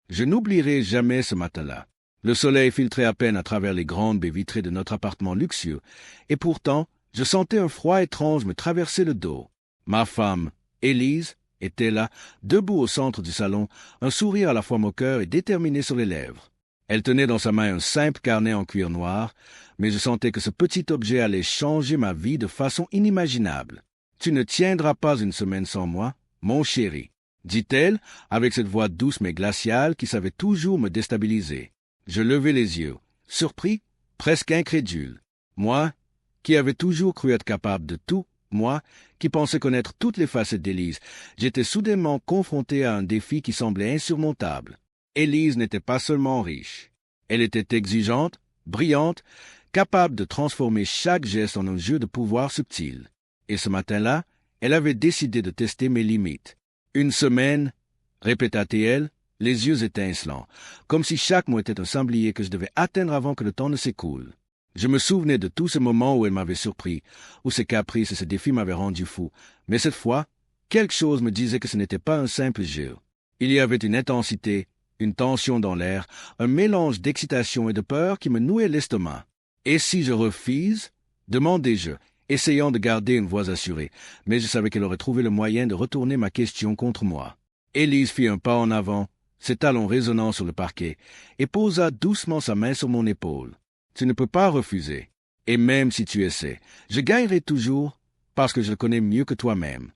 Je n'oublierai jamais ce matin-là. Le soleil filtrait à peine à travers les grandes baies vitrées de notre appartement luxueux, et pourtant, je sentais un froid étrange me traverser le dos. Ma femme, Élise, était là, debout au centre du salon, un sourire à la fois moqueur et déterminé sur les lèvres. Elle tenait dans sa main un simple carnet en cuir noir, mais je sentais que ce petit objet allait changer ma vie de façon inimaginable. « Tu ne tiendras pas une semaine sans moi, mon chéri, » dit-elle, avec cette voix douce mais glaciale qui savait toujours me déstabiliser. Je levai les yeux, surpris, presque incrédule. Moi, qui avais toujours cru être capable de tout, moi, qui pensais connaître toutes les facettes d'Élise, j'étais soudainement confronté à un défi qui semblait insurmontable. Élise n'était pas seulement riche. Elle était exigeante, brillante, capable de transformer chaque geste en un jeu de pouvoir subtil. Et ce matin-là, elle avait décidé de tester mes limites. « Une semaine » répéta-t-elle, les yeux étincelants, comme si chaque mot était un sanglier que je devais atteindre avant que le temps ne s'écoule. Je me souvenais de tous ces moments où elle m'avait surpris, où ses caprices et ses défis m'avaient rendu fou, mais cette fois, quelque chose me disait que ce n'était pas un simple jeu. Il y avait une intensité, une tension dans l'air, un mélange d'excitation et de peur qui me nouait l'estomac. « Et si je refuse ?» demandai-je, essayant de garder une voix assurée, mais je savais qu'elle aurait trouvé le moyen de retourner ma question contre moi. Élise fit un pas en avant, ses talons résonnant sur le parquet, et posa doucement sa main sur mon épaule. « Tu ne peux pas refuser. Et même si tu essaies, je gagnerai toujours, parce que je le connais mieux que toi-même. »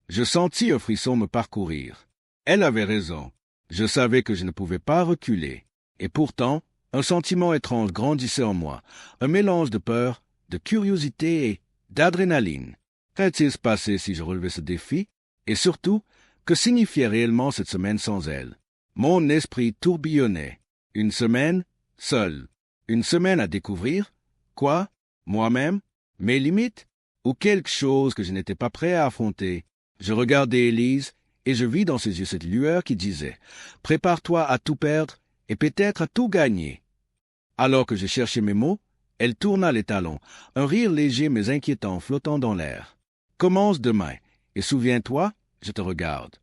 Je sentis un frisson me parcourir. Elle avait raison. Je savais que je ne pouvais pas reculer. Et pourtant, un sentiment étrange grandissait en moi, un mélange de peur, de curiosité et d'adrénaline. Qu'allait-il se passer si je relevais ce défi? Et surtout, que signifiait réellement cette semaine sans elle? Mon esprit tourbillonnait. Une semaine, seule. Une semaine à découvrir? Quoi? Moi-même? Mes limites? Ou quelque chose que je n'étais pas prêt à affronter? Je regardais Élise, et je vis dans ses yeux cette lueur qui disait « Prépare-toi à tout perdre et peut-être à tout gagner. » Alors que je cherchais mes mots, elle tourna les talons, un rire léger mais inquiétant flottant dans l'air. « Commence demain, et souviens-toi, je te regarde. »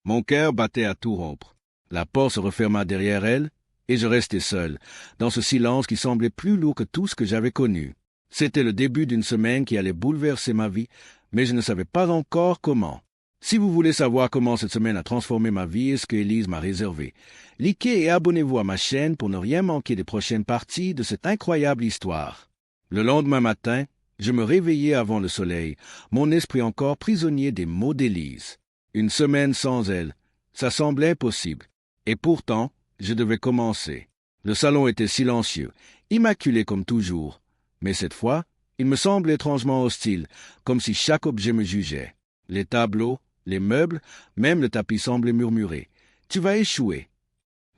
Mon cœur battait à tout rompre. La porte se referma derrière elle, et je restai seul, dans ce silence qui semblait plus lourd que tout ce que j'avais connu. C'était le début d'une semaine qui allait bouleverser ma vie, mais je ne savais pas encore comment. Si vous voulez savoir comment cette semaine a transformé ma vie et ce que Élise m'a réservé, likez et abonnez-vous à ma chaîne pour ne rien manquer des prochaines parties de cette incroyable histoire. Le lendemain matin, je me réveillai avant le soleil, mon esprit encore prisonnier des mots d'Élise. Une semaine sans elle, ça semblait impossible. Et pourtant, je devais commencer. Le salon était silencieux, immaculé comme toujours. Mais cette fois, il me semblait étrangement hostile, comme si chaque objet me jugeait. Les tableaux, les meubles, même le tapis semblaient murmurer « Tu vas échouer !»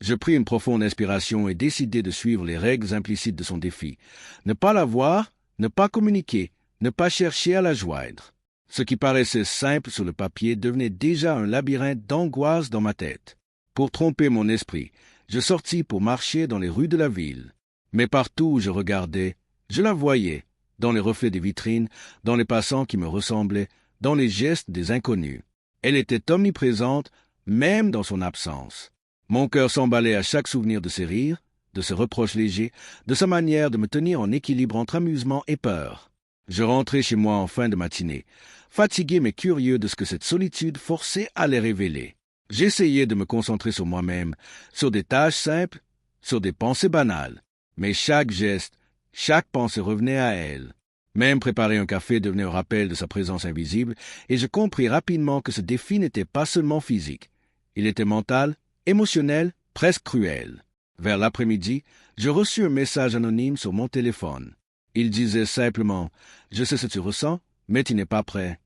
Je pris une profonde inspiration et décidai de suivre les règles implicites de son défi. Ne pas la voir, ne pas communiquer, ne pas chercher à la joindre. Ce qui paraissait simple sur le papier devenait déjà un labyrinthe d'angoisse dans ma tête. Pour tromper mon esprit, je sortis pour marcher dans les rues de la ville. Mais partout où je regardais, je la voyais, dans les reflets des vitrines, dans les passants qui me ressemblaient, dans les gestes des inconnus. Elle était omniprésente, même dans son absence. Mon cœur s'emballait à chaque souvenir de ses rires, de ses reproches légers, de sa manière de me tenir en équilibre entre amusement et peur. Je rentrai chez moi en fin de matinée, fatigué mais curieux de ce que cette solitude forcée allait révéler. J'essayais de me concentrer sur moi-même, sur des tâches simples, sur des pensées banales. Mais chaque geste, chaque pensée revenait à elle. Même préparer un café devenait un rappel de sa présence invisible, et je compris rapidement que ce défi n'était pas seulement physique. Il était mental, émotionnel, presque cruel. Vers l'après-midi, je reçus un message anonyme sur mon téléphone. Il disait simplement « Je sais ce que tu ressens, mais tu n'es pas prêt. »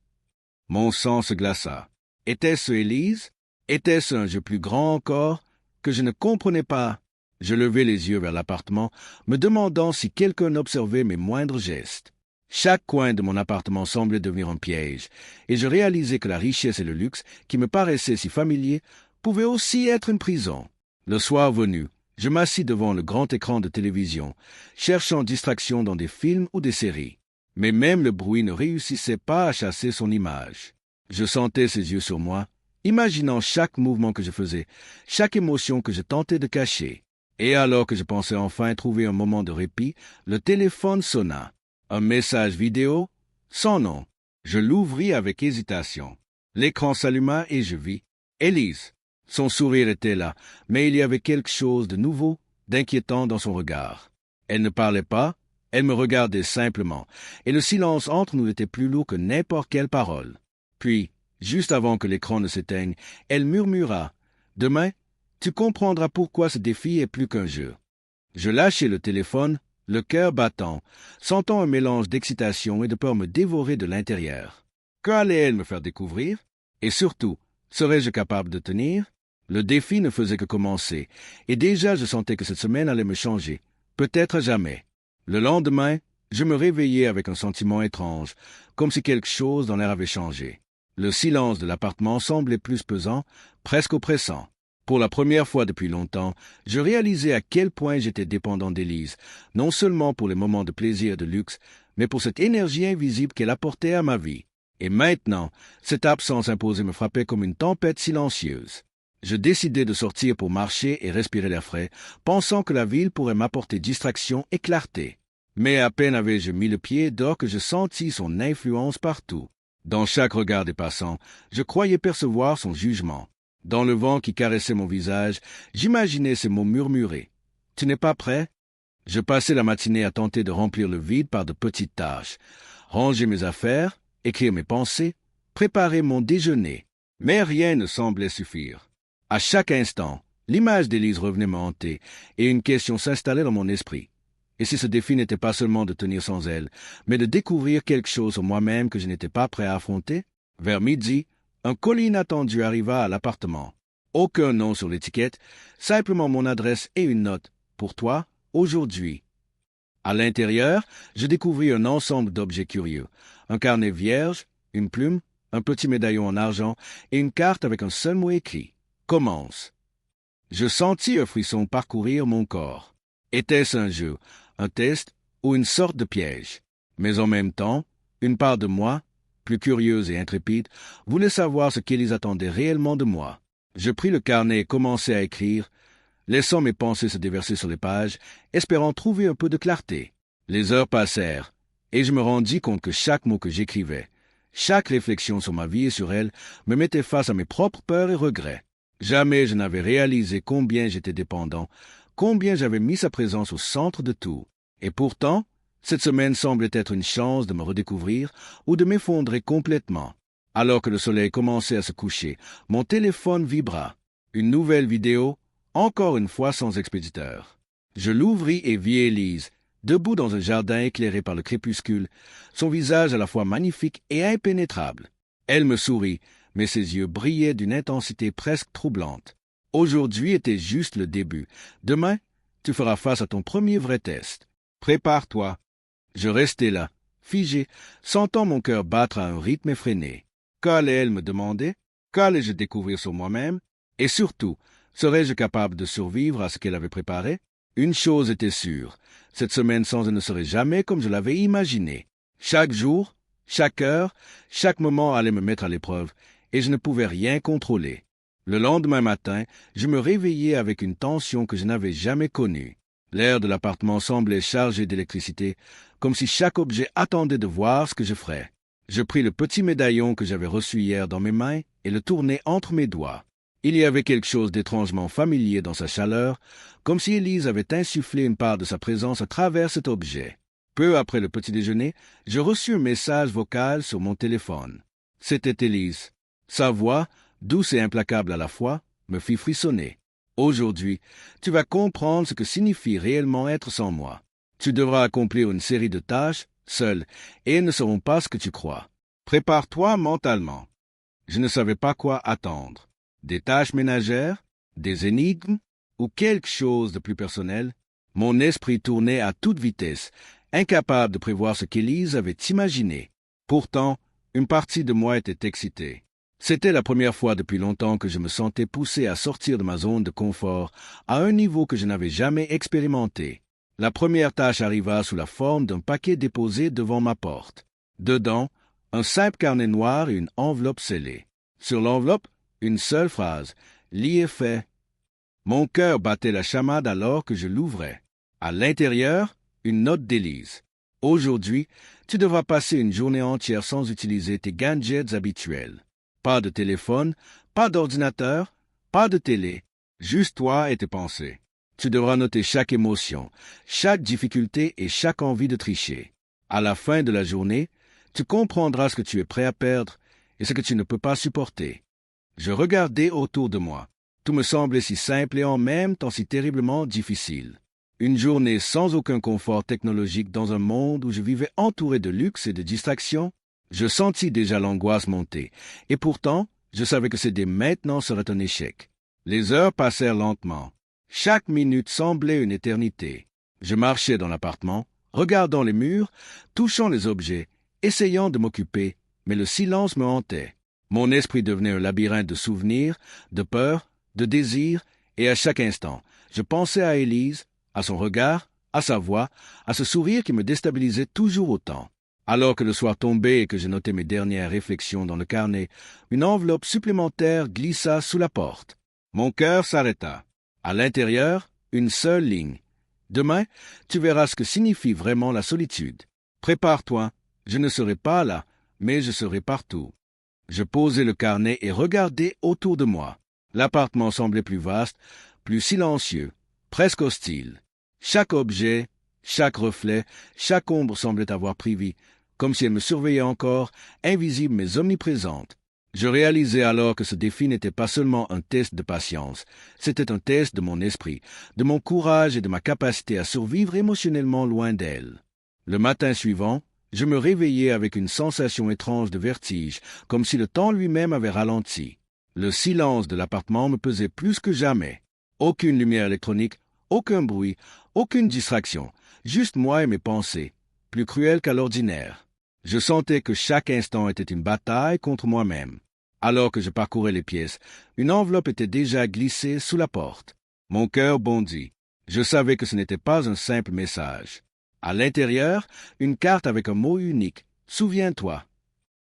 Mon sang se glaça. Était-ce Élise? Était-ce un jeu plus grand encore, que je ne comprenais pas? Je levai les yeux vers l'appartement, me demandant si quelqu'un observait mes moindres gestes. Chaque coin de mon appartement semblait devenir un piège, et je réalisais que la richesse et le luxe, qui me paraissaient si familiers, pouvaient aussi être une prison. Le soir venu, je m'assis devant le grand écran de télévision, cherchant distraction dans des films ou des séries. Mais même le bruit ne réussissait pas à chasser son image. Je sentais ses yeux sur moi, imaginant chaque mouvement que je faisais, chaque émotion que je tentais de cacher. Et alors que je pensais enfin trouver un moment de répit, le téléphone sonna. Un message vidéo? Sans nom. Je l'ouvris avec hésitation. L'écran s'alluma et je vis Élise. Son sourire était là, mais il y avait quelque chose de nouveau, d'inquiétant dans son regard. Elle ne parlait pas, elle me regardait simplement, et le silence entre nous était plus lourd que n'importe quelle parole. Puis, juste avant que l'écran ne s'éteigne, elle murmura « Demain, tu comprendras pourquoi ce défi est plus qu'un jeu. » Je lâchai le téléphone, le cœur battant, sentant un mélange d'excitation et de peur me dévorer de l'intérieur. Qu'allait-elle me faire découvrir? Et surtout, serais-je capable de tenir? Le défi ne faisait que commencer, et déjà je sentais que cette semaine allait me changer, peut-être à jamais. Le lendemain, je me réveillai avec un sentiment étrange, comme si quelque chose dans l'air avait changé. Le silence de l'appartement semblait plus pesant, presque oppressant. Pour la première fois depuis longtemps, je réalisais à quel point j'étais dépendant d'Élise, non seulement pour les moments de plaisir et de luxe, mais pour cette énergie invisible qu'elle apportait à ma vie. Et maintenant, cette absence imposée me frappait comme une tempête silencieuse. Je décidai de sortir pour marcher et respirer l'air frais, pensant que la ville pourrait m'apporter distraction et clarté. Mais à peine avais-je mis le pied dehors que je sentis son influence partout. Dans chaque regard des passants, je croyais percevoir son jugement. Dans le vent qui caressait mon visage, j'imaginais ces mots murmurés. « Tu n'es pas prêt ?» Je passais la matinée à tenter de remplir le vide par de petites tâches. Ranger mes affaires, écrire mes pensées, préparer mon déjeuner. Mais rien ne semblait suffire. À chaque instant, l'image d'Élise revenait me hanter, et une question s'installait dans mon esprit. Et si ce défi n'était pas seulement de tenir sans elle, mais de découvrir quelque chose en moi-même que je n'étais pas prêt à affronter? Vers midi, un colis inattendu arriva à l'appartement. Aucun nom sur l'étiquette, simplement mon adresse et une note. Pour toi, aujourd'hui. À l'intérieur, je découvris un ensemble d'objets curieux. Un carnet vierge, une plume, un petit médaillon en argent et une carte avec un seul mot écrit. Commence. Je sentis un frisson parcourir mon corps. Était-ce un jeu, un test ou une sorte de piège? Mais en même temps, une part de moi, plus curieuse et intrépide, voulait savoir ce qu'Élise attendait réellement de moi. Je pris le carnet et commençai à écrire, laissant mes pensées se déverser sur les pages, espérant trouver un peu de clarté. Les heures passèrent, et je me rendis compte que chaque mot que j'écrivais, chaque réflexion sur ma vie et sur elle, me mettait face à mes propres peurs et regrets. Jamais je n'avais réalisé combien j'étais dépendant, combien j'avais mis sa présence au centre de tout. Et pourtant, cette semaine semblait être une chance de me redécouvrir ou de m'effondrer complètement. Alors que le soleil commençait à se coucher, mon téléphone vibra. Une nouvelle vidéo, encore une fois sans expéditeur. Je l'ouvris et vis Élise, debout dans un jardin éclairé par le crépuscule, son visage à la fois magnifique et impénétrable. Elle me sourit, mais ses yeux brillaient d'une intensité presque troublante. Aujourd'hui était juste le début. Demain, tu feras face à ton premier vrai test. Prépare-toi. Je restai là, figé, sentant mon cœur battre à un rythme effréné. Qu'allait-elle me demander? Qu'allais-je découvrir sur moi-même? Et surtout, serais-je capable de survivre à ce qu'elle avait préparé? Une chose était sûre, cette semaine sans elle ne serait jamais comme je l'avais imaginé. Chaque jour, chaque heure, chaque moment allait me mettre à l'épreuve, et je ne pouvais rien contrôler. Le lendemain matin, je me réveillai avec une tension que je n'avais jamais connue. L'air de l'appartement semblait chargé d'électricité, comme si chaque objet attendait de voir ce que je ferais. Je pris le petit médaillon que j'avais reçu hier dans mes mains et le tournai entre mes doigts. Il y avait quelque chose d'étrangement familier dans sa chaleur, comme si Élise avait insufflé une part de sa présence à travers cet objet. Peu après le petit déjeuner, je reçus un message vocal sur mon téléphone. C'était Élise. Sa voix, douce et implacable à la fois, me fit frissonner. Aujourd'hui, tu vas comprendre ce que signifie réellement être sans moi. Tu devras accomplir une série de tâches, seul, et elles ne seront pas ce que tu crois. Prépare-toi mentalement. Je ne savais pas quoi attendre. Des tâches ménagères, des énigmes, ou quelque chose de plus personnel. Mon esprit tournait à toute vitesse, incapable de prévoir ce qu'Élise avait imaginé. Pourtant, une partie de moi était excitée. C'était la première fois depuis longtemps que je me sentais poussé à sortir de ma zone de confort à un niveau que je n'avais jamais expérimenté. La première tâche arriva sous la forme d'un paquet déposé devant ma porte. Dedans, un simple carnet noir et une enveloppe scellée. Sur l'enveloppe, Une seule phrase. Lit est fait. Mon cœur battait la chamade alors que je l'ouvrais. À l'intérieur, une note d'Élise. Aujourd'hui, tu devras passer une journée entière sans utiliser tes gadgets habituels. Pas de téléphone, pas d'ordinateur, pas de télé. Juste toi et tes pensées. Tu devras noter chaque émotion, chaque difficulté et chaque envie de tricher. À la fin de la journée, tu comprendras ce que tu es prêt à perdre et ce que tu ne peux pas supporter. Je regardais autour de moi. Tout me semblait si simple et en même temps si terriblement difficile. Une journée sans aucun confort technologique dans un monde où je vivais entouré de luxe et de distractions. Je sentis déjà l'angoisse monter, et pourtant, je savais que céder maintenant serait un échec. Les heures passèrent lentement. Chaque minute semblait une éternité. Je marchais dans l'appartement, regardant les murs, touchant les objets, essayant de m'occuper, mais le silence me hantait. Mon esprit devenait un labyrinthe de souvenirs, de peurs, de désirs, et à chaque instant, je pensais à Élise, à son regard, à sa voix, à ce sourire qui me déstabilisait toujours autant. Alors que le soir tombait et que je notais mes dernières réflexions dans le carnet, une enveloppe supplémentaire glissa sous la porte. Mon cœur s'arrêta. À l'intérieur, une seule ligne. Demain, tu verras ce que signifie vraiment la solitude. Prépare-toi, je ne serai pas là, mais je serai partout. Je posai le carnet et regardai autour de moi. L'appartement semblait plus vaste, plus silencieux, presque hostile. Chaque objet, chaque reflet, chaque ombre semblait avoir pris vie, comme si elle me surveillait encore, invisible mais omniprésente. Je réalisai alors que ce défi n'était pas seulement un test de patience, c'était un test de mon esprit, de mon courage et de ma capacité à survivre émotionnellement loin d'elle. Le matin suivant, je me réveillai avec une sensation étrange de vertige, comme si le temps lui-même avait ralenti. Le silence de l'appartement me pesait plus que jamais. Aucune lumière électronique, aucun bruit, aucune distraction, juste moi et mes pensées, plus cruelles qu'à l'ordinaire. Je sentais que chaque instant était une bataille contre moi-même. Alors que je parcourais les pièces, une enveloppe était déjà glissée sous la porte. Mon cœur bondit. Je savais que ce n'était pas un simple message. À l'intérieur, une carte avec un mot unique, « Souviens-toi »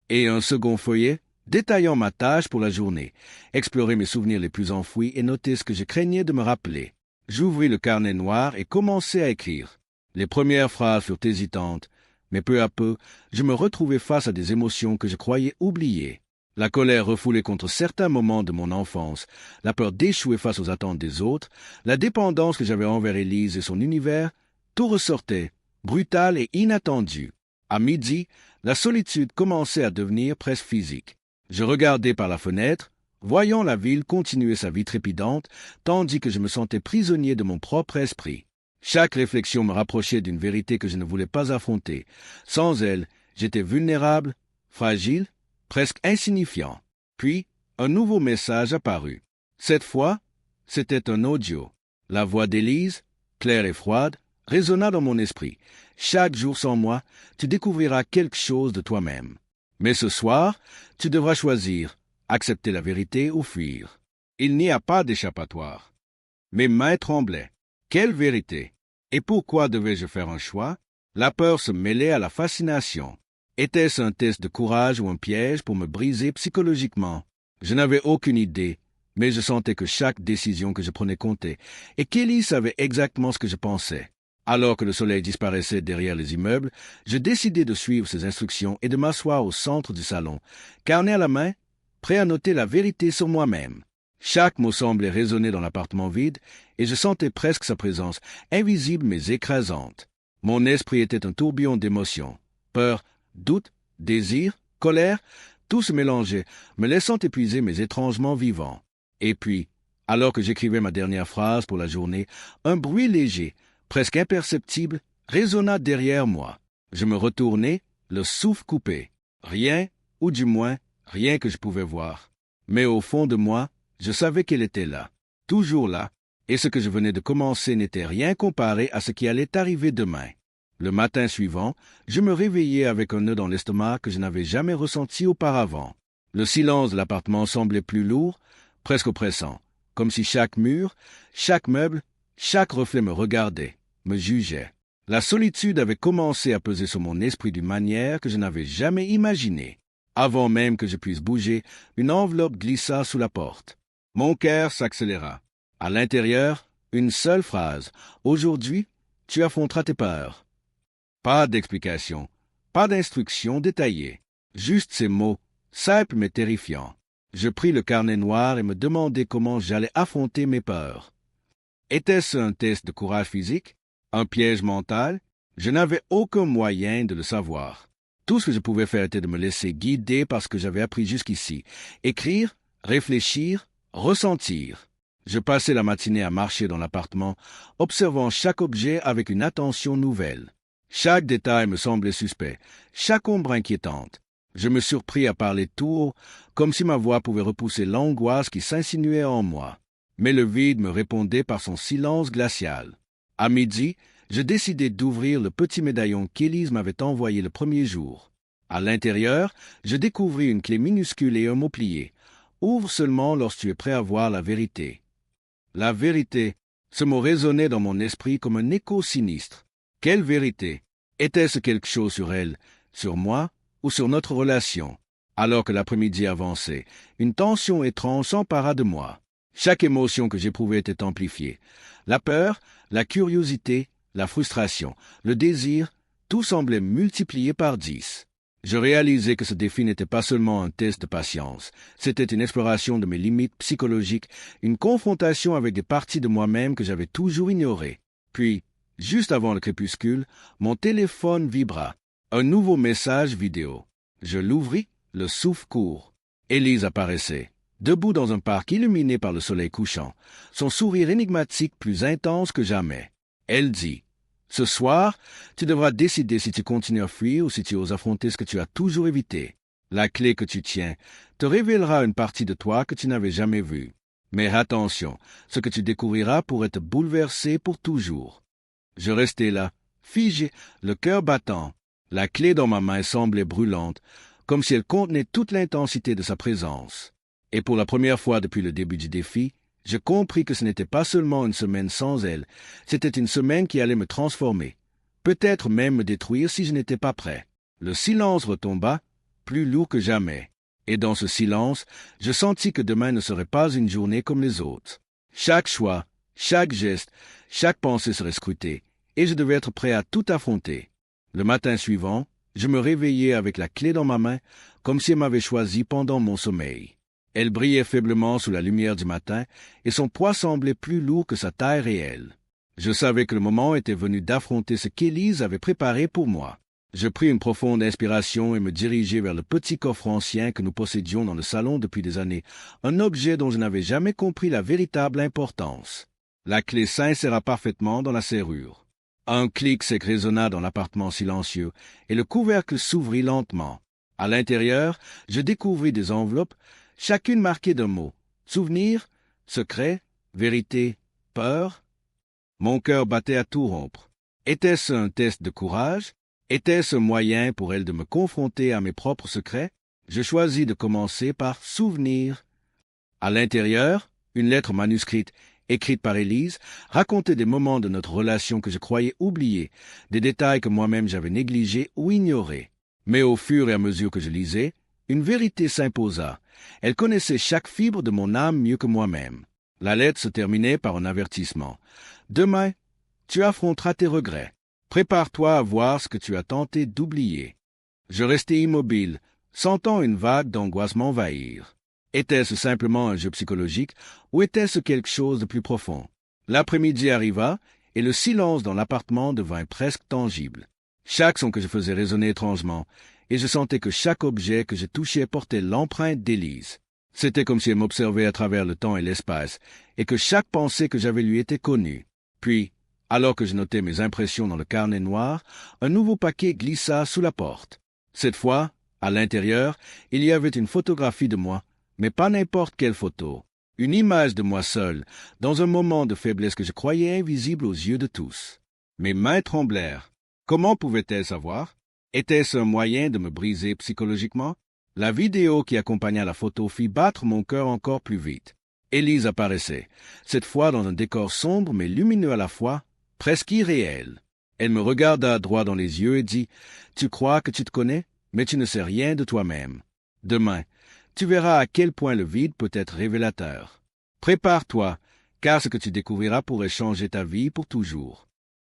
et un second feuillet détaillant ma tâche pour la journée, explorer mes souvenirs les plus enfouis et noter ce que je craignais de me rappeler. J'ouvris le carnet noir et commençai à écrire. Les premières phrases furent hésitantes, mais peu à peu, je me retrouvai face à des émotions que je croyais oubliées. La colère refoulée contre certains moments de mon enfance, la peur d'échouer face aux attentes des autres, la dépendance que j'avais envers Élise et son univers, tout ressortait, brutal et inattendu. À midi, la solitude commençait à devenir presque physique. Je regardais par la fenêtre, voyant la ville continuer sa vie trépidante, tandis que je me sentais prisonnier de mon propre esprit. Chaque réflexion me rapprochait d'une vérité que je ne voulais pas affronter. Sans elle, j'étais vulnérable, fragile, presque insignifiant. Puis, un nouveau message apparut. Cette fois, c'était un audio. La voix d'Élise, claire et froide, résonna dans mon esprit. Chaque jour sans moi, tu découvriras quelque chose de toi-même. Mais ce soir, tu devras choisir, accepter la vérité ou fuir. Il n'y a pas d'échappatoire. Mes mains tremblaient. Quelle vérité? Et pourquoi devais-je faire un choix? La peur se mêlait à la fascination. Était-ce un test de courage ou un piège pour me briser psychologiquement? Je n'avais aucune idée, mais je sentais que chaque décision que je prenais comptait, et qu'Ellie savait exactement ce que je pensais. Alors que le soleil disparaissait derrière les immeubles, je décidai de suivre ses instructions et de m'asseoir au centre du salon, carnet à la main, prêt à noter la vérité sur moi-même. Chaque mot semblait résonner dans l'appartement vide, et je sentais presque sa présence, invisible mais écrasante. Mon esprit était un tourbillon d'émotions. Peur, doute, désir, colère, tout se mélangeait, me laissant épuiser mais étrangement vivant. Et puis, alors que j'écrivais ma dernière phrase pour la journée, un bruit léger, presque imperceptible, résonna derrière moi. Je me retournai, le souffle coupé. Rien, ou du moins, rien que je pouvais voir. Mais au fond de moi, je savais qu'elle était là, toujours là, et ce que je venais de commencer n'était rien comparé à ce qui allait arriver demain. Le matin suivant, je me réveillai avec un nœud dans l'estomac que je n'avais jamais ressenti auparavant. Le silence de l'appartement semblait plus lourd, presque oppressant, comme si chaque mur, chaque meuble, chaque reflet me regardait, me jugeait. La solitude avait commencé à peser sur mon esprit d'une manière que je n'avais jamais imaginée. Avant même que je puisse bouger, une enveloppe glissa sous la porte. Mon cœur s'accéléra. À l'intérieur, une seule phrase. Aujourd'hui, tu affronteras tes peurs. Pas d'explication, pas d'instructions détaillées. Juste ces mots, simples mais terrifiants. Je pris le carnet noir et me demandai comment j'allais affronter mes peurs. Était-ce un test de courage physique? Un piège mental? Je n'avais aucun moyen de le savoir. Tout ce que je pouvais faire était de me laisser guider par ce que j'avais appris jusqu'ici. Écrire, réfléchir, ressentir. Je passais la matinée à marcher dans l'appartement, observant chaque objet avec une attention nouvelle. Chaque détail me semblait suspect, chaque ombre inquiétante. Je me surpris à parler tout haut, comme si ma voix pouvait repousser l'angoisse qui s'insinuait en moi. Mais le vide me répondait par son silence glacial. À midi, je décidai d'ouvrir le petit médaillon qu'Élise m'avait envoyé le premier jour. À l'intérieur, je découvris une clé minuscule et un mot plié. Ouvre seulement lorsque tu es prêt à voir la vérité. La vérité, ce mot résonnait dans mon esprit comme un écho sinistre. Quelle vérité? Était-ce quelque chose sur elle, sur moi ou sur notre relation? Alors que l'après-midi avançait, une tension étrange s'empara de moi. Chaque émotion que j'éprouvais était amplifiée. La peur, la curiosité, la frustration, le désir, tout semblait multiplié par 10. Je réalisais que ce défi n'était pas seulement un test de patience, c'était une exploration de mes limites psychologiques, une confrontation avec des parties de moi-même que j'avais toujours ignorées. Puis, juste avant le crépuscule, mon téléphone vibra. Un nouveau message vidéo. Je l'ouvris, le souffle court. Élise apparaissait, debout dans un parc illuminé par le soleil couchant, son sourire énigmatique plus intense que jamais. Elle dit: « Ce soir, tu devras décider si tu continues à fuir ou si tu oses affronter ce que tu as toujours évité. La clé que tu tiens te révélera une partie de toi que tu n'avais jamais vue. Mais attention, ce que tu découvriras pourrait te bouleverser pour toujours. » Je restai là, figé, le cœur battant. La clé dans ma main semblait brûlante, comme si elle contenait toute l'intensité de sa présence. Et pour la première fois depuis le début du défi, je compris que ce n'était pas seulement une semaine sans elle, c'était une semaine qui allait me transformer, peut-être même me détruire si je n'étais pas prêt. Le silence retomba, plus lourd que jamais. Et dans ce silence, je sentis que demain ne serait pas une journée comme les autres. Chaque choix, chaque geste, chaque pensée serait scrutée, et je devais être prêt à tout affronter. Le matin suivant, je me réveillai avec la clé dans ma main, comme si elle m'avait choisi pendant mon sommeil. Elle brillait faiblement sous la lumière du matin, et son poids semblait plus lourd que sa taille réelle. Je savais que le moment était venu d'affronter ce qu'Élise avait préparé pour moi. Je pris une profonde inspiration et me dirigeai vers le petit coffre ancien que nous possédions dans le salon depuis des années, un objet dont je n'avais jamais compris la véritable importance. La clé s'inséra parfaitement dans la serrure. Un clic sec résonna dans l'appartement silencieux, et le couvercle s'ouvrit lentement. À l'intérieur, je découvris des enveloppes, chacune marquée d'un mot. Souvenir, secret, vérité, peur. Mon cœur battait à tout rompre. Était-ce un test de courage? Était-ce un moyen pour elle de me confronter à mes propres secrets? Je choisis de commencer par souvenir. À l'intérieur, une lettre manuscrite, écrite par Élise, racontait des moments de notre relation que je croyais oubliés, des détails que moi-même j'avais négligés ou ignorés. Mais au fur et à mesure que je lisais, une vérité s'imposa. Elle connaissait chaque fibre de mon âme mieux que moi-même. La lettre se terminait par un avertissement. « Demain, tu affronteras tes regrets. Prépare-toi à voir ce que tu as tenté d'oublier. » Je restai immobile, sentant une vague d'angoisse m'envahir. Était-ce simplement un jeu psychologique ou était-ce quelque chose de plus profond? L'après-midi arriva et le silence dans l'appartement devint presque tangible. Chaque son que je faisais résonnait étrangement, et je sentais que chaque objet que je touchais portait l'empreinte d'Élise. C'était comme si elle m'observait à travers le temps et l'espace, et que chaque pensée que j'avais lui était connue. Puis, alors que je notais mes impressions dans le carnet noir, un nouveau paquet glissa sous la porte. Cette fois, à l'intérieur, il y avait une photographie de moi, mais pas n'importe quelle photo. Une image de moi seul, dans un moment de faiblesse que je croyais invisible aux yeux de tous. Mes mains tremblèrent. Comment pouvait-elle savoir? Était-ce un moyen de me briser psychologiquement? La vidéo qui accompagna la photo fit battre mon cœur encore plus vite. Élise apparaissait, cette fois dans un décor sombre mais lumineux à la fois, presque irréel. Elle me regarda droit dans les yeux et dit « Tu crois que tu te connais, mais tu ne sais rien de toi-même. Demain, tu verras à quel point le vide peut être révélateur. Prépare-toi, car ce que tu découvriras pourrait changer ta vie pour toujours.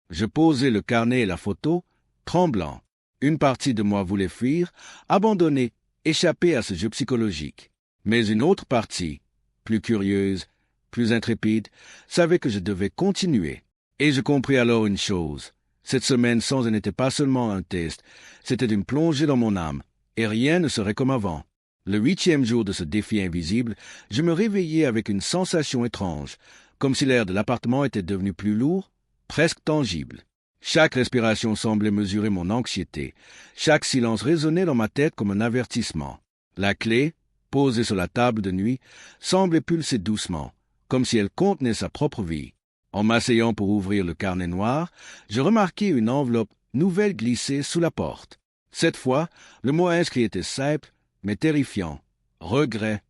Je posai le carnet et la photo, tremblant. Une partie de moi voulait fuir, abandonner, échapper à ce jeu psychologique. Mais une autre partie, plus curieuse, plus intrépide, savait que je devais continuer. Et je compris alors une chose. Cette semaine sans elle n'était pas seulement un test, c'était une plongée dans mon âme, et rien ne serait comme avant. Le 8e jour de ce défi invisible, je me réveillai avec une sensation étrange, comme si l'air de l'appartement était devenu plus lourd, presque tangible. Chaque respiration semblait mesurer mon anxiété. Chaque silence résonnait dans ma tête comme un avertissement. La clé, posée sur la table de nuit, semblait pulser doucement, comme si elle contenait sa propre vie. En m'asseyant pour ouvrir le carnet noir, je remarquai une enveloppe nouvelle glissée sous la porte. Cette fois, le mot inscrit était simple, mais terrifiant. Regret.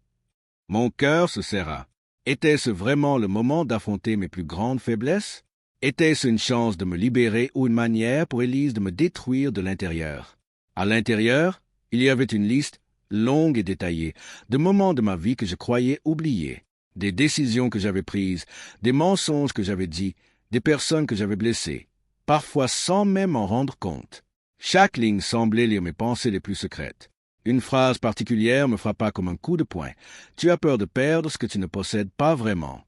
Mon cœur se serra. Était-ce vraiment le moment d'affronter mes plus grandes faiblesses? Était-ce une chance de me libérer ou une manière pour Élise de me détruire de l'intérieur? À l'intérieur, il y avait une liste longue et détaillée de moments de ma vie que je croyais oubliés, des décisions que j'avais prises, des mensonges que j'avais dits, des personnes que j'avais blessées, parfois sans même m'en rendre compte. Chaque ligne semblait lire mes pensées les plus secrètes. Une phrase particulière me frappa comme un coup de poing. Tu as peur de perdre ce que tu ne possèdes pas vraiment.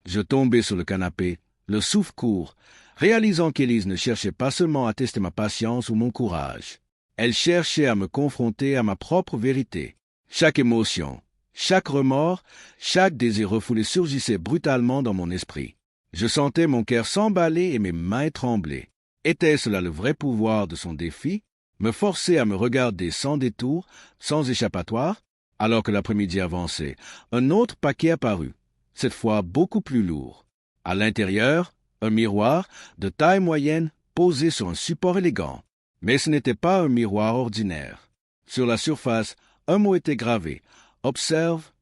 Je tombai sur le canapé, le souffle court, réalisant qu'Élise ne cherchait pas seulement à tester ma patience ou mon courage. Elle cherchait à me confronter à ma propre vérité. Chaque émotion, chaque remords, chaque désir refoulé surgissait brutalement dans mon esprit. Je sentais mon cœur s'emballer et mes mains trembler. Était-ce là le vrai pouvoir de son défi? Me forcer à me regarder sans détour, sans échappatoire? Alors que l'après-midi avançait, un autre paquet apparut, cette fois beaucoup plus lourd. À l'intérieur, un miroir de taille moyenne posé sur un support élégant. Mais ce n'était pas un miroir ordinaire. Sur la surface, un mot était gravé. « Observe ».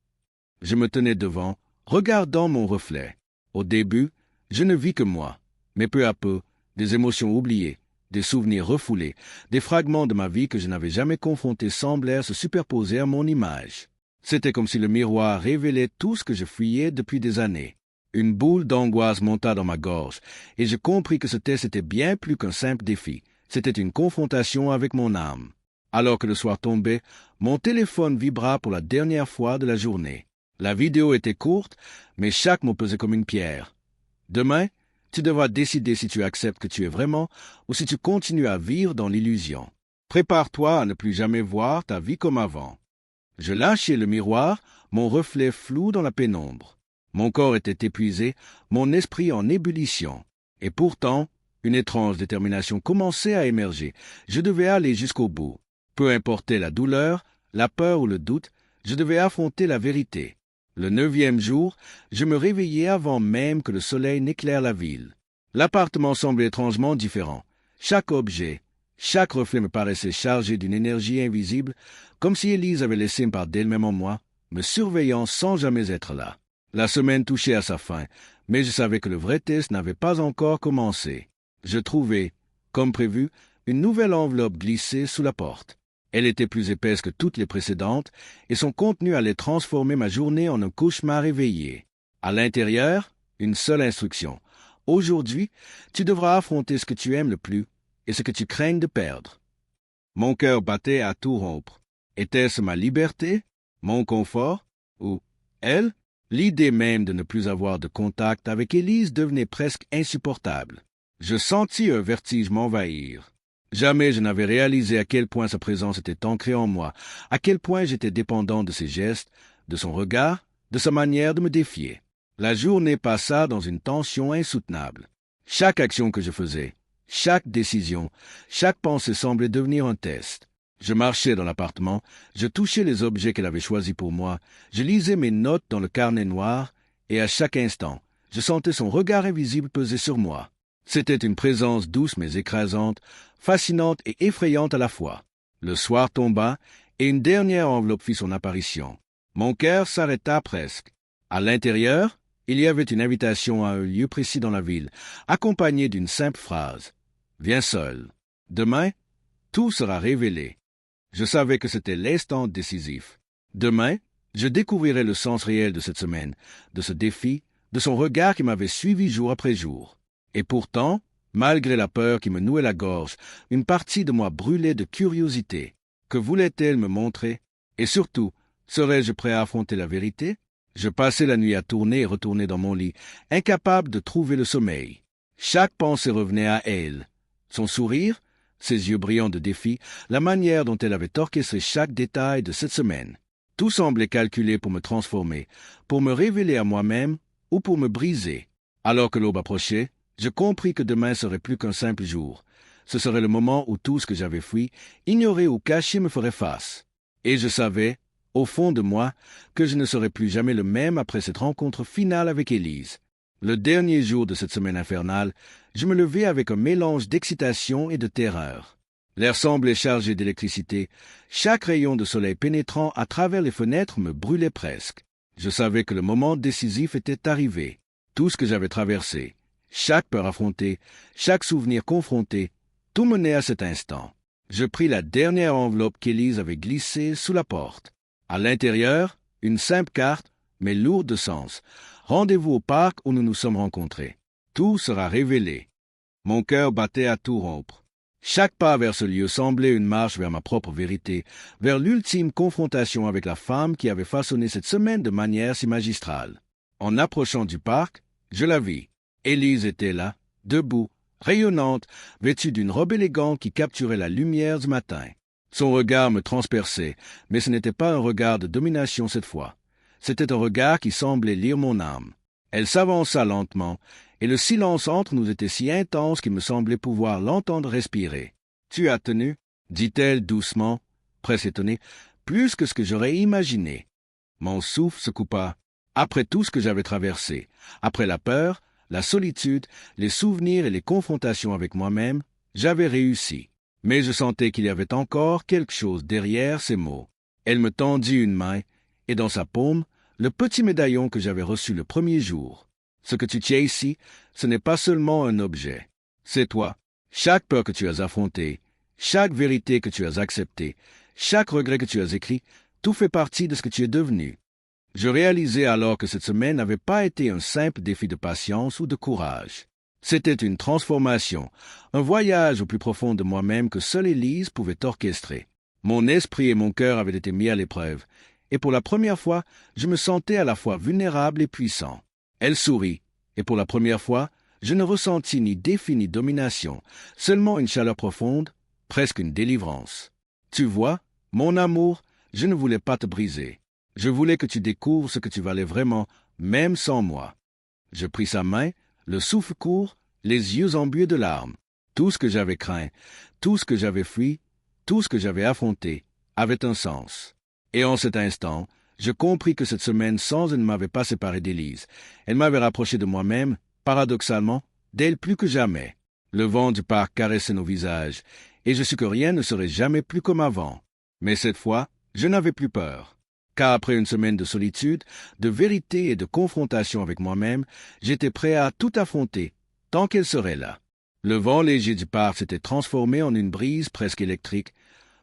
Je me tenais devant, regardant mon reflet. Au début, je ne vis que moi, mais peu à peu, des émotions oubliées, des souvenirs refoulés, des fragments de ma vie que je n'avais jamais confrontés semblèrent se superposer à mon image. C'était comme si le miroir révélait tout ce que je fuyais depuis des années. Une boule d'angoisse monta dans ma gorge, et je compris que ce test était bien plus qu'un simple défi. C'était une confrontation avec mon âme. Alors que le soir tombait, mon téléphone vibra pour la dernière fois de la journée. La vidéo était courte, mais chaque mot pesait comme une pierre. Demain, tu devras décider si tu acceptes que tu es vraiment ou si tu continues à vivre dans l'illusion. Prépare-toi à ne plus jamais voir ta vie comme avant. Je lâchai le miroir, mon reflet flou dans la pénombre. Mon corps était épuisé, mon esprit en ébullition. Et pourtant, une étrange détermination commençait à émerger. Je devais aller jusqu'au bout. Peu importait la douleur, la peur ou le doute, je devais affronter la vérité. Le 9e jour, je me réveillai avant même que le soleil n'éclaire la ville. L'appartement semblait étrangement différent. Chaque objet, chaque reflet me paraissait chargé d'une énergie invisible, comme si Élise avait laissé une part d'elle-même en moi, me surveillant sans jamais être là. La semaine touchait à sa fin, mais je savais que le vrai test n'avait pas encore commencé. Je trouvai, comme prévu, une nouvelle enveloppe glissée sous la porte. Elle était plus épaisse que toutes les précédentes, et son contenu allait transformer ma journée en un cauchemar éveillé. À l'intérieur, une seule instruction. Aujourd'hui, tu devras affronter ce que tu aimes le plus et ce que tu craignes de perdre. Mon cœur battait à tout rompre. Était-ce ma liberté, mon confort, ou elle? L'idée même de ne plus avoir de contact avec Élise devenait presque insupportable. Je sentis un vertige m'envahir. Jamais je n'avais réalisé à quel point sa présence était ancrée en moi, à quel point j'étais dépendant de ses gestes, de son regard, de sa manière de me défier. La journée passa dans une tension insoutenable. Chaque action que je faisais, chaque décision, chaque pensée semblait devenir un test. Je marchais dans l'appartement, je touchais les objets qu'elle avait choisis pour moi, je lisais mes notes dans le carnet noir, et à chaque instant, je sentais son regard invisible peser sur moi. C'était une présence douce mais écrasante, fascinante et effrayante à la fois. Le soir tomba, et une dernière enveloppe fit son apparition. Mon cœur s'arrêta presque. À l'intérieur, il y avait une invitation à un lieu précis dans la ville, accompagnée d'une simple phrase. « Viens seul. Demain, tout sera révélé. » Je savais que c'était l'instant décisif. Demain, je découvrirais le sens réel de cette semaine, de ce défi, de son regard qui m'avait suivi jour après jour. Et pourtant, malgré la peur qui me nouait la gorge, une partie de moi brûlait de curiosité. Que voulait-elle me montrer? Et surtout, serais-je prêt à affronter la vérité? Je passais la nuit à tourner et retourner dans mon lit, incapable de trouver le sommeil. Chaque pensée revenait à elle. Son sourire, ses yeux brillants de défi, la manière dont elle avait orchestré chaque détail de cette semaine. Tout semblait calculé pour me transformer, pour me révéler à moi-même ou pour me briser. Alors que l'aube approchait, je compris que demain serait plus qu'un simple jour. Ce serait le moment où tout ce que j'avais fui, ignoré ou caché me ferait face. Et je savais, au fond de moi, que je ne serais plus jamais le même après cette rencontre finale avec Élise. Le dernier jour de cette semaine infernale, je me levai avec un mélange d'excitation et de terreur. L'air semblait chargé d'électricité. Chaque rayon de soleil pénétrant à travers les fenêtres me brûlait presque. Je savais que le moment décisif était arrivé. Tout ce que j'avais traversé, chaque peur affrontée, chaque souvenir confronté, tout menait à cet instant. Je pris la dernière enveloppe qu'Élise avait glissée sous la porte. À l'intérieur, une simple carte, mais lourde de sens. Rendez-vous au parc où nous nous sommes rencontrés. Tout sera révélé. Mon cœur battait à tout rompre. Chaque pas vers ce lieu semblait une marche vers ma propre vérité, vers l'ultime confrontation avec la femme qui avait façonné cette semaine de manière si magistrale. En approchant du parc, je la vis. Élise était là, debout, rayonnante, vêtue d'une robe élégante qui capturait la lumière du matin. Son regard me transperçait, mais ce n'était pas un regard de domination cette fois. C'était un regard qui semblait lire mon âme. Elle s'avança lentement, et le silence entre nous était si intense qu'il me semblait pouvoir l'entendre respirer. « Tu as tenu » dit-elle doucement, presque étonnée, plus que ce que j'aurais imaginé. Mon souffle se coupa. Après tout ce que j'avais traversé, après la peur, la solitude, les souvenirs et les confrontations avec moi-même, j'avais réussi. Mais je sentais qu'il y avait encore quelque chose derrière ces mots. Elle me tendit une main, et dans sa paume, le petit médaillon que j'avais reçu le premier jour. Ce que tu tiens ici, ce n'est pas seulement un objet. C'est toi. Chaque peur que tu as affrontée, chaque vérité que tu as acceptée, chaque regret que tu as écrit, tout fait partie de ce que tu es devenu. Je réalisais alors que cette semaine n'avait pas été un simple défi de patience ou de courage. C'était une transformation, un voyage au plus profond de moi-même que seule Élise pouvait orchestrer. Mon esprit et mon cœur avaient été mis à l'épreuve, et pour la première fois, je me sentais à la fois vulnérable et puissant. Elle sourit, et pour la première fois, je ne ressentis ni défi ni domination, seulement une chaleur profonde, presque une délivrance. Tu vois, mon amour, je ne voulais pas te briser. Je voulais que tu découvres ce que tu valais vraiment, même sans moi. Je pris sa main, le souffle court, les yeux embués de larmes. Tout ce que j'avais craint, tout ce que j'avais fui, tout ce que j'avais affronté, avait un sens. Et en cet instant, je compris que cette semaine sans elle ne m'avait pas séparé d'Élise. Elle m'avait rapproché de moi-même, paradoxalement, d'elle plus que jamais. Le vent du parc caressait nos visages, et je sus que rien ne serait jamais plus comme avant. Mais cette fois, je n'avais plus peur. Car après une semaine de solitude, de vérité et de confrontation avec moi-même, j'étais prêt à tout affronter, tant qu'elle serait là. Le vent léger du parc s'était transformé en une brise presque électrique,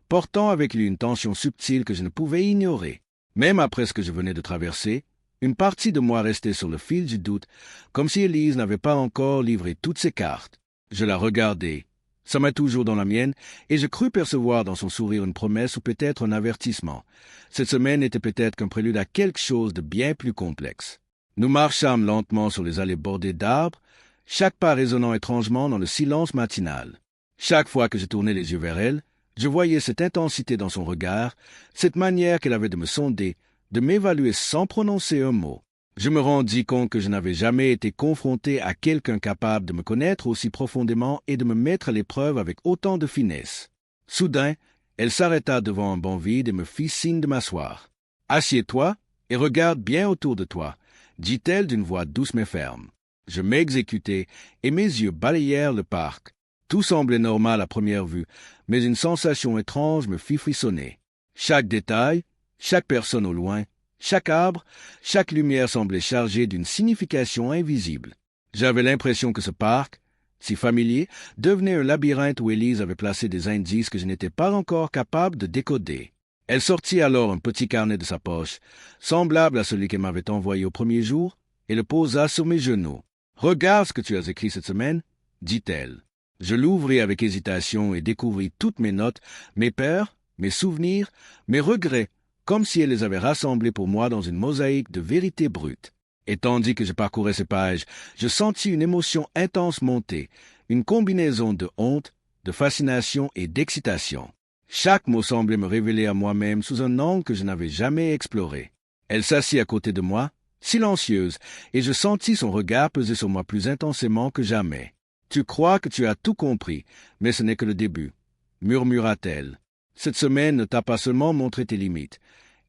portant avec lui une tension subtile que je ne pouvais ignorer. Même après ce que je venais de traverser, une partie de moi restait sur le fil du doute, comme si Élise n'avait pas encore livré toutes ses cartes. Je la regardais, sa main toujours dans la mienne, et je crus percevoir dans son sourire une promesse ou peut-être un avertissement. Cette semaine était peut-être qu'un prélude à quelque chose de bien plus complexe. Nous marchâmes lentement sur les allées bordées d'arbres, chaque pas résonnant étrangement dans le silence matinal. Chaque fois que je tournais les yeux vers elle, je voyais cette intensité dans son regard, cette manière qu'elle avait de me sonder, de m'évaluer sans prononcer un mot. Je me rendis compte que je n'avais jamais été confronté à quelqu'un capable de me connaître aussi profondément et de me mettre à l'épreuve avec autant de finesse. Soudain, elle s'arrêta devant un banc vide et me fit signe de m'asseoir. « Assieds-toi et regarde bien autour de toi », dit-elle d'une voix douce mais ferme. Je m'exécutai et mes yeux balayèrent le parc. Tout semblait normal à première vue, mais une sensation étrange me fit frissonner. Chaque détail, chaque personne au loin, chaque arbre, chaque lumière semblait chargée d'une signification invisible. J'avais l'impression que ce parc, si familier, devenait un labyrinthe où Élise avait placé des indices que je n'étais pas encore capable de décoder. Elle sortit alors un petit carnet de sa poche, semblable à celui qu'elle m'avait envoyé au premier jour, et le posa sur mes genoux. « Regarde ce que tu as écrit cette semaine, » dit-elle. Je l'ouvris avec hésitation et découvris toutes mes notes, mes peurs, mes souvenirs, mes regrets, comme si elle les avait rassemblés pour moi dans une mosaïque de vérité brute. Et tandis que je parcourais ces pages, je sentis une émotion intense monter, une combinaison de honte, de fascination et d'excitation. Chaque mot semblait me révéler à moi-même sous un angle que je n'avais jamais exploré. Elle s'assit à côté de moi, silencieuse, et je sentis son regard peser sur moi plus intensément que jamais. « Tu crois que tu as tout compris, mais ce n'est que le début, » murmura-t-elle. « Cette semaine ne t'a pas seulement montré tes limites,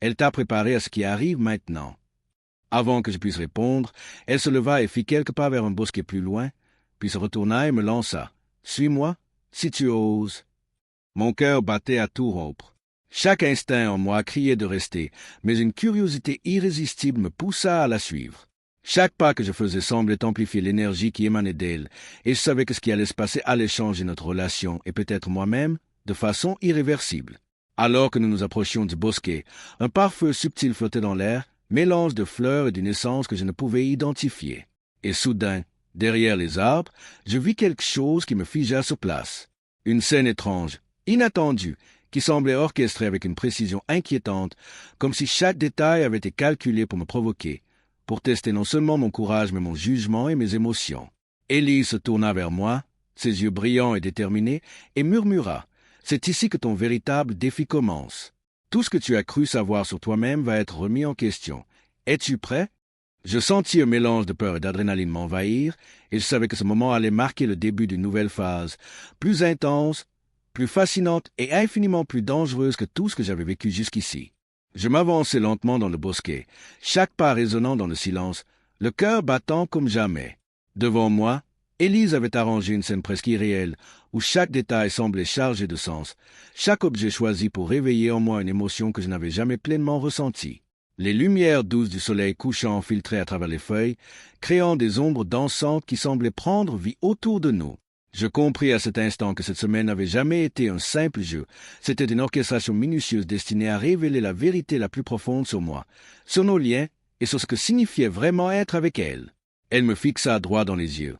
elle t'a préparé à ce qui arrive maintenant. » Avant que je puisse répondre, elle se leva et fit quelques pas vers un bosquet plus loin, puis se retourna et me lança. « Suis-moi, si tu oses. » Mon cœur battait à tout rompre. Chaque instinct en moi criait de rester, mais une curiosité irrésistible me poussa à la suivre. Chaque pas que je faisais semblait amplifier l'énergie qui émanait d'elle, et je savais que ce qui allait se passer allait changer notre relation, et peut-être moi-même, de façon irréversible. Alors que nous nous approchions du bosquet, un parfum subtil flottait dans l'air, mélange de fleurs et d'une essence que je ne pouvais identifier. Et soudain, derrière les arbres, je vis quelque chose qui me figea sur place. Une scène étrange, inattendue, qui semblait orchestrée avec une précision inquiétante, comme si chaque détail avait été calculé pour me provoquer, pour tester non seulement mon courage mais mon jugement et mes émotions. Élise se tourna vers moi, ses yeux brillants et déterminés, et murmura « C'est ici que ton véritable défi commence. Tout ce que tu as cru savoir sur toi-même va être remis en question. Es-tu prêt ?» Je sentis un mélange de peur et d'adrénaline m'envahir, et je savais que ce moment allait marquer le début d'une nouvelle phase, plus intense, plus fascinante et infiniment plus dangereuse que tout ce que j'avais vécu jusqu'ici. Je m'avançai lentement dans le bosquet, chaque pas résonnant dans le silence, le cœur battant comme jamais. Devant moi, Élise avait arrangé une scène presque irréelle, où chaque détail semblait chargé de sens, chaque objet choisi pour réveiller en moi une émotion que je n'avais jamais pleinement ressentie. Les lumières douces du soleil couchant filtraient à travers les feuilles, créant des ombres dansantes qui semblaient prendre vie autour de nous. Je compris à cet instant que cette semaine n'avait jamais été un simple jeu. C'était une orchestration minutieuse destinée à révéler la vérité la plus profonde sur moi, sur nos liens et sur ce que signifiait vraiment être avec elle. Elle me fixa droit dans les yeux.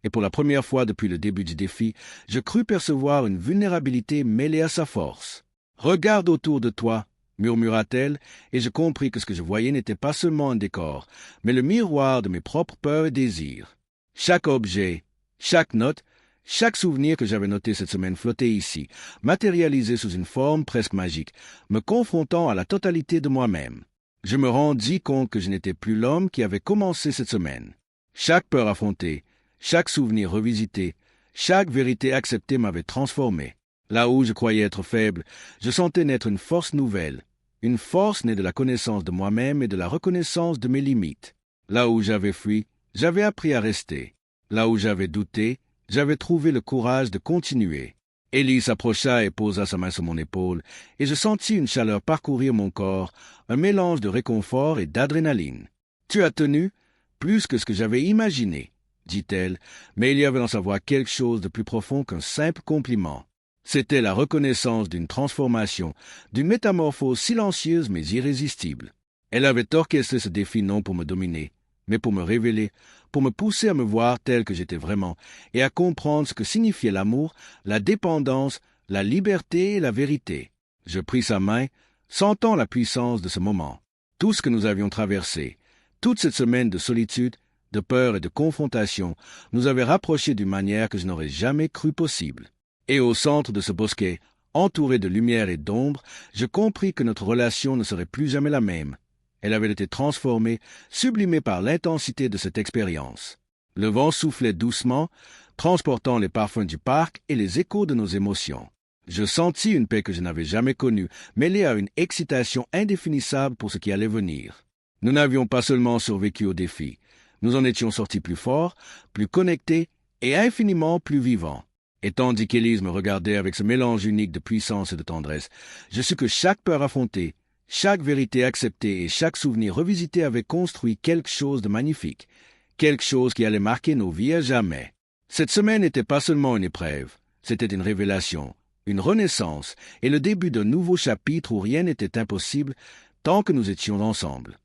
Et pour la première fois depuis le début du défi, je crus percevoir une vulnérabilité mêlée à sa force. « Regarde autour de toi », murmura-t-elle, et je compris que ce que je voyais n'était pas seulement un décor, mais le miroir de mes propres peurs et désirs. Chaque objet, chaque note, chaque souvenir que j'avais noté cette semaine flottait ici, matérialisé sous une forme presque magique, me confrontant à la totalité de moi-même. Je me rendis compte que je n'étais plus l'homme qui avait commencé cette semaine. Chaque peur affrontée, chaque souvenir revisité, chaque vérité acceptée m'avait transformé. Là où je croyais être faible, je sentais naître une force nouvelle, une force née de la connaissance de moi-même et de la reconnaissance de mes limites. Là où j'avais fui, j'avais appris à rester. Là où j'avais douté, j'avais trouvé le courage de continuer. Élise s'approcha et posa sa main sur mon épaule, et je sentis une chaleur parcourir mon corps, un mélange de réconfort et d'adrénaline. « Tu as tenu, plus que ce que j'avais imaginé, » dit-elle, mais il y avait dans sa voix quelque chose de plus profond qu'un simple compliment. C'était la reconnaissance d'une transformation, d'une métamorphose silencieuse mais irrésistible. Elle avait orchestré ce défi non pour me dominer, mais pour me révéler, pour me pousser à me voir tel que j'étais vraiment, et à comprendre ce que signifiait l'amour, la dépendance, la liberté et la vérité. Je pris sa main, sentant la puissance de ce moment. Tout ce que nous avions traversé, toute cette semaine de solitude, de peur et de confrontation, nous avait rapprochés d'une manière que je n'aurais jamais cru possible. Et au centre de ce bosquet, entouré de lumière et d'ombre, je compris que notre relation ne serait plus jamais la même. Elle avait été transformée, sublimée par l'intensité de cette expérience. Le vent soufflait doucement, transportant les parfums du parc et les échos de nos émotions. Je sentis une paix que je n'avais jamais connue, mêlée à une excitation indéfinissable pour ce qui allait venir. Nous n'avions pas seulement survécu au défi, nous en étions sortis plus forts, plus connectés et infiniment plus vivants. Et tandis qu'Élise me regardait avec ce mélange unique de puissance et de tendresse, je sus que chaque peur affrontée, chaque vérité acceptée et chaque souvenir revisité avait construit quelque chose de magnifique, quelque chose qui allait marquer nos vies à jamais. Cette semaine n'était pas seulement une épreuve, c'était une révélation, une renaissance et le début d'un nouveau chapitre où rien n'était impossible tant que nous étions ensemble.